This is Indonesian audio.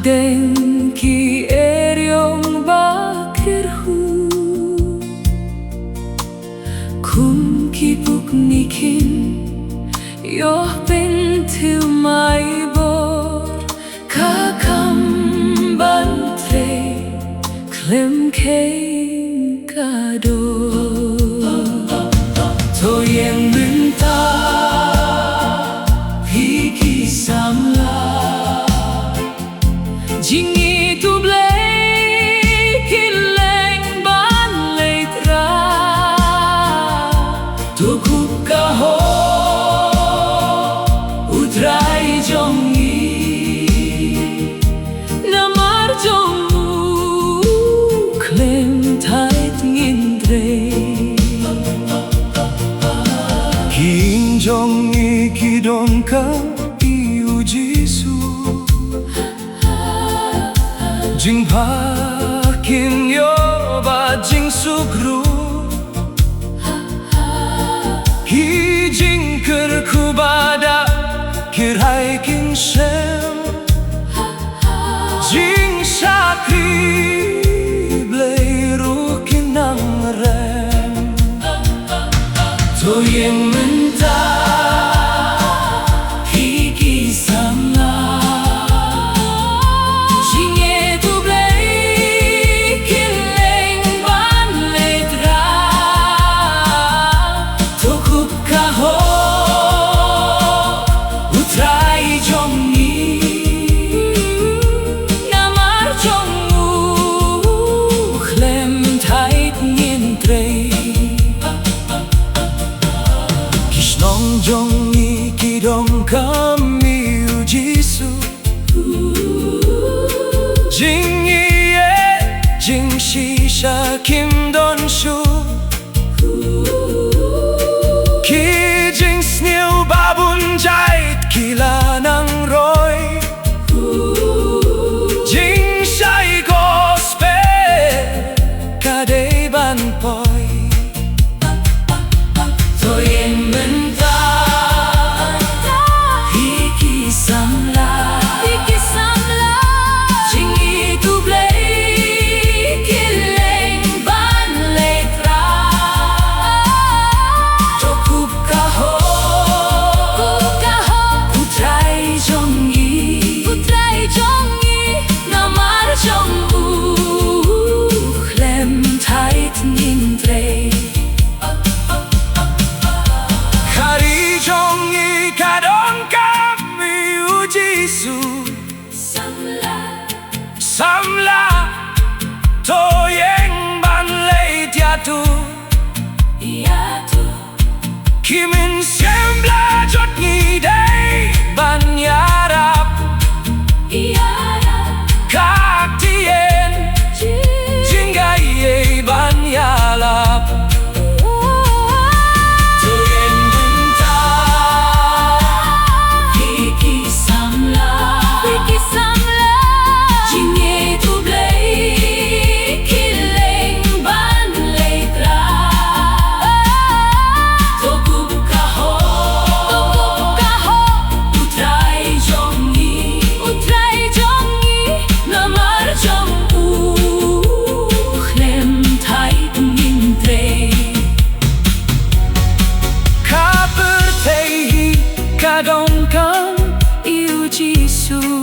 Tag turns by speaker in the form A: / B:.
A: Den ki eriong bakirhu Kum ki buknikin Yoh ben til mai bor Kakam bantre Klem kein kado To yen min ta Piki samla Jingi tu blei kileng ban leit ra Tu kup ka ho utrai jong yi Namar jong mu klem tait ngin drei
B: King jong yi kidon ka iu Jisu Jing pakin yo ba jing sukru Hi jing ker kubada kirai kin shem Jing sakri blei kin nang rem To yen menta
A: Piki samla
B: Jong yi kidong kam iu Jisu Jing yi ye jing shisha kim don shu Ki jing sniu babun jait kila nang roy Jing shai gospel kadei ban poi
A: To yen men
B: Samla to yeng ban lei tia tu Kimin sembla jot ni dei ban yarap Kak tien jingga ye ban yalap To yen bunta
A: Piki samla
B: Kadong kam iu Jisu